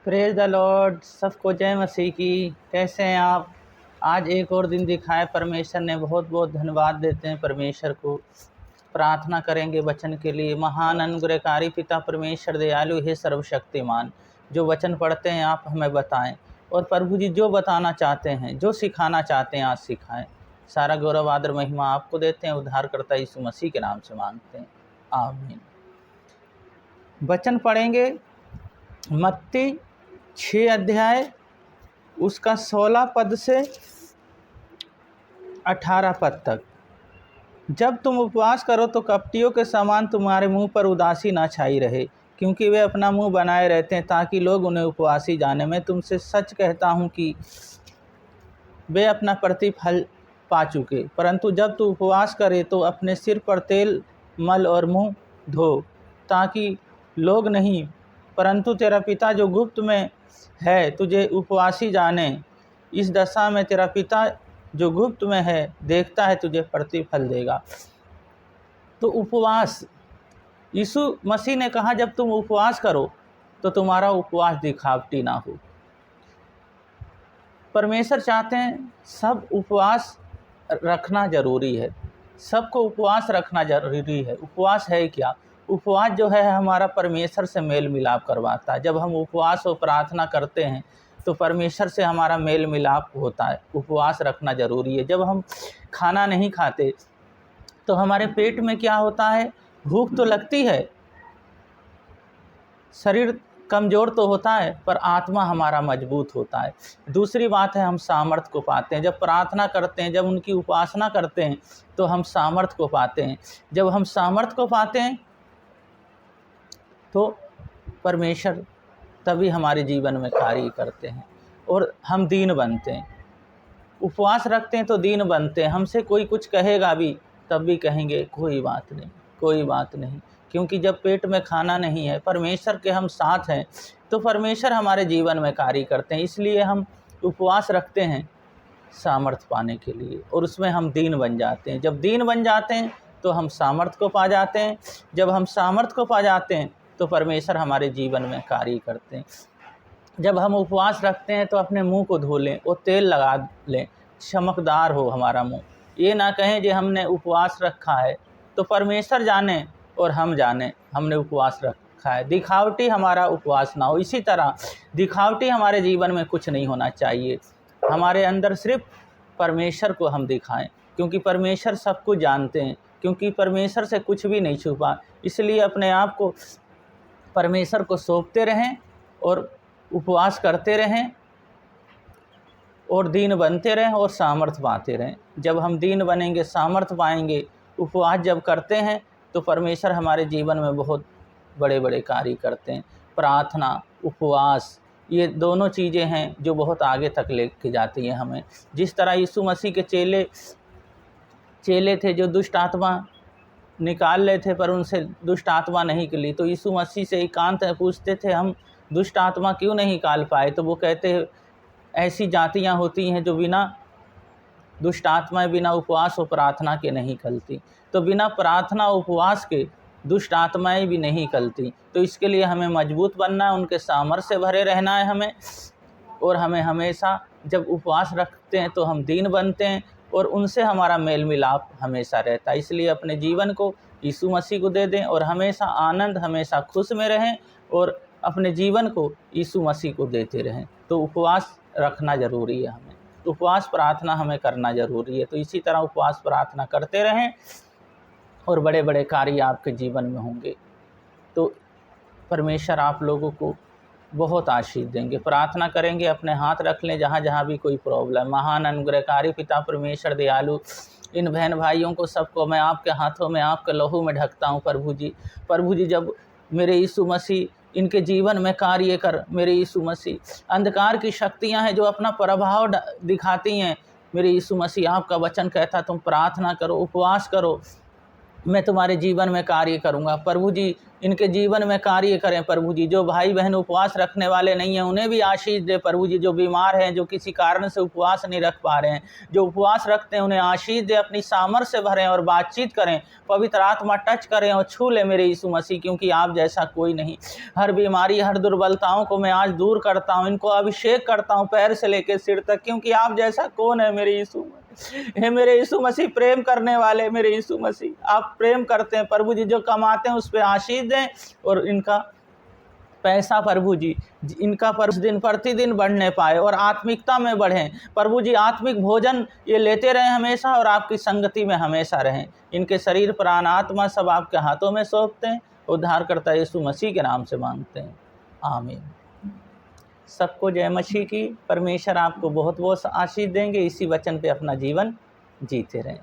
Praise the Lord. सबको जय मसीह की। कैसे हैं आप? आज एक और दिन दिखाए परमेश्वर ने, बहुत बहुत धन्यवाद देते हैं परमेश्वर को। प्रार्थना करेंगे वचन के लिए। महान अनुग्रहकारी पिता परमेश्वर दयालु है सर्वशक्तिमान, जो वचन पढ़ते हैं आप हमें बताएं, और प्रभु जी जो बताना चाहते हैं, जो सिखाना चाहते हैं आज सिखाएं। सारा गौरव आदर महिमा आपको देते हैं, उद्धारकर्ता यीशु मसीह के नाम से मांगते हैं, आमीन। वचन पढ़ेंगे मत्ती 6 अध्याय उसका 16 पद से 18 पद तक। जब तुम उपवास करो तो कपटियों के समान तुम्हारे मुंह पर उदासी ना छाई रहे, क्योंकि वे अपना मुंह बनाए रहते हैं ताकि लोग उन्हें उपवासी जाने। मैं तुमसे सच कहता हूँ कि वे अपना प्रतिफल पा चुके। परंतु जब तू उपवास करे तो अपने सिर पर तेल मल और मुंह धो, ताकि लोग नहीं परंतु तेरा पिता जो गुप्त में है तुझे उपवासी जाने। इस दशा में तेरा पिता जो गुप्त में है देखता है तुझे प्रतिफल देगा। तो उपवास, यीशु मसीह ने कहा जब तुम उपवास करो तो तुम्हारा उपवास दिखावटी ना हो। परमेश्वर चाहते हैं सब उपवास रखना जरूरी है, सबको उपवास रखना जरूरी है। उपवास है क्या? उपवास जो है हमारा परमेश्वर से मेल मिलाप करवाता है। जब हम उपवास और प्रार्थना करते हैं तो परमेश्वर से हमारा मेल मिलाप होता है। उपवास रखना जरूरी है। जब हम खाना नहीं खाते तो हमारे पेट में क्या होता है? भूख तो लगती है, शरीर कमज़ोर तो होता है, पर आत्मा हमारा मजबूत होता है। दूसरी बात है, हम सामर्थ्य को पाते हैं। जब प्रार्थना करते हैं, जब उनकी उपासना करते हैं तो हम सामर्थ्य को पाते हैं। जब हम सामर्थ्य को पाते हैं तो परमेश्वर तभी हमारे जीवन में कार्य करते हैं और हम दीन बनते हैं। उपवास रखते हैं तो दीन बनते हैं। हमसे कोई कुछ कहेगा भी तब भी कहेंगे कोई बात नहीं, कोई बात नहीं, क्योंकि जब पेट में खाना नहीं है, परमेश्वर के हम साथ हैं, तो परमेश्वर हमारे जीवन में कार्य करते हैं। इसलिए हम उपवास रखते हैं सामर्थ्य पाने के लिए, और उसमें हम दीन बन जाते हैं। जब दीन बन जाते हैं तो हम सामर्थ्य को पा जाते हैं। जब हम सामर्थ्य को पा जाते हैं तो परमेश्वर हमारे जीवन में कार्य करते हैं। जब हम उपवास रखते हैं तो अपने मुंह को धो लें और तेल लगा लें, चमकदार हो हमारा मुंह। ये ना कहें कि हमने उपवास रखा है, तो परमेश्वर जाने और हम जाने हमने उपवास रखा है। दिखावटी हमारा उपवास ना हो। इसी तरह दिखावटी हमारे जीवन में कुछ नहीं होना चाहिए। हमारे अंदर सिर्फ परमेश्वर को हम दिखाएं, क्योंकि परमेश्वर सब कुछ जानते हैं, क्योंकि परमेश्वर से कुछ भी नहीं छुपा। इसलिए अपने आप को परमेश्वर को सौंपते रहें और उपवास करते रहें और दीन बनते रहें और सामर्थ्य पाते रहें। जब हम दीन बनेंगे, सामर्थ्य पाएंगे, उपवास जब करते हैं तो परमेश्वर हमारे जीवन में बहुत बड़े बड़े कार्य करते हैं। प्रार्थना, उपवास, ये दोनों चीज़ें हैं जो बहुत आगे तक लेके जाती हैं हमें। जिस तरह यीशु मसीह के चेले थे जो दुष्ट आत्मा निकाल रहे थे, पर उनसे दुष्ट आत्मा नहीं निकली, तो यीशु मसीह से एकांत में पूछते थे हम दुष्ट आत्मा क्यों नहीं निकाल पाए? तो वो कहते ऐसी जातियां होती हैं जो बिना दुष्ट आत्माएं बिना उपवास और प्रार्थना के नहीं निकलती। तो बिना प्रार्थना उपवास के दुष्ट आत्माएं भी नहीं निकलती। तो इसके लिए हमें मजबूत बनना है, उनके सामर्थ्य से भरे रहना है हमें, और हमें हमेशा जब उपवास रखते हैं तो हम दीन बनते हैं और उनसे हमारा मेल मिलाप हमेशा रहता है। इसलिए अपने जीवन को यीशु मसीह को दे दें और हमेशा आनंद, हमेशा खुश में रहें और अपने जीवन को यीशु मसीह को देते रहें। तो उपवास रखना ज़रूरी है हमें, उपवास प्रार्थना हमें करना ज़रूरी है। तो इसी तरह उपवास प्रार्थना करते रहें और बड़े बड़े कार्य आपके जीवन में होंगे। तो परमेश्वर आप लोगों को बहुत आशीष देंगे। प्रार्थना करेंगे, अपने हाथ रख लें जहाँ जहाँ भी कोई प्रॉब्लम। महान अनुग्रहकारी पिता परमेश्वर दयालु, इन बहन भाइयों को सबको मैं आपके हाथों में, आपके लहू में ढकता हूँ प्रभु जी। जब मेरे यीशु मसीह इनके जीवन में कार्य कर, मेरे यीशु मसीह, अंधकार की शक्तियाँ हैं जो अपना प्रभाव दिखाती हैं, मेरे यीशु मसीह आपका वचन कहता तुम प्रार्थना करो, उपवास करो, मैं तुम्हारे जीवन में कार्य करूँगा। प्रभु जी इनके जीवन में कार्य करें प्रभु जी। जो भाई बहन उपवास रखने वाले नहीं हैं उन्हें भी आशीष दे प्रभु जी। जो बीमार हैं, जो किसी कारण से उपवास नहीं रख पा रहे हैं, जो उपवास रखते हैं उन्हें आशीष दे, अपनी सामर्थ्य भरें और बातचीत करें। पवित्र आत्मा टच करें और छू ले मेरे यीशु मसीह, क्योंकि आप जैसा कोई नहीं। हर बीमारी, हर दुर्बलताओं को मैं आज दूर करता हूँ, इनको अभिषेक करता हूँ पैर से लेकर सिर तक, क्योंकि आप जैसा कौन है मेरे यीशु। हे मेरे यीशु मसीह, प्रेम करने वाले मेरे यीशु मसीह, आप प्रेम करते हैं प्रभु जी। जो कमाते हैं उस पर आशीष दें और इनका पैसा प्रभु जी, इनका दिन प्रतिदिन बढ़ने पाए और आत्मिकता में बढ़ें प्रभु जी। आत्मिक भोजन ये लेते रहें हमेशा और आपकी संगति में हमेशा रहें। इनके शरीर, प्राण, आत्मा सब आपके हाथों में सौंपते हैं। उद्धारकर्ता यीशु मसीह के नाम से मांगते हैं, आमीन। सबको जय मसीह की। परमेश्वर आपको बहुत बहुत आशीष देंगे। इसी वचन पे अपना जीवन जीते रहें।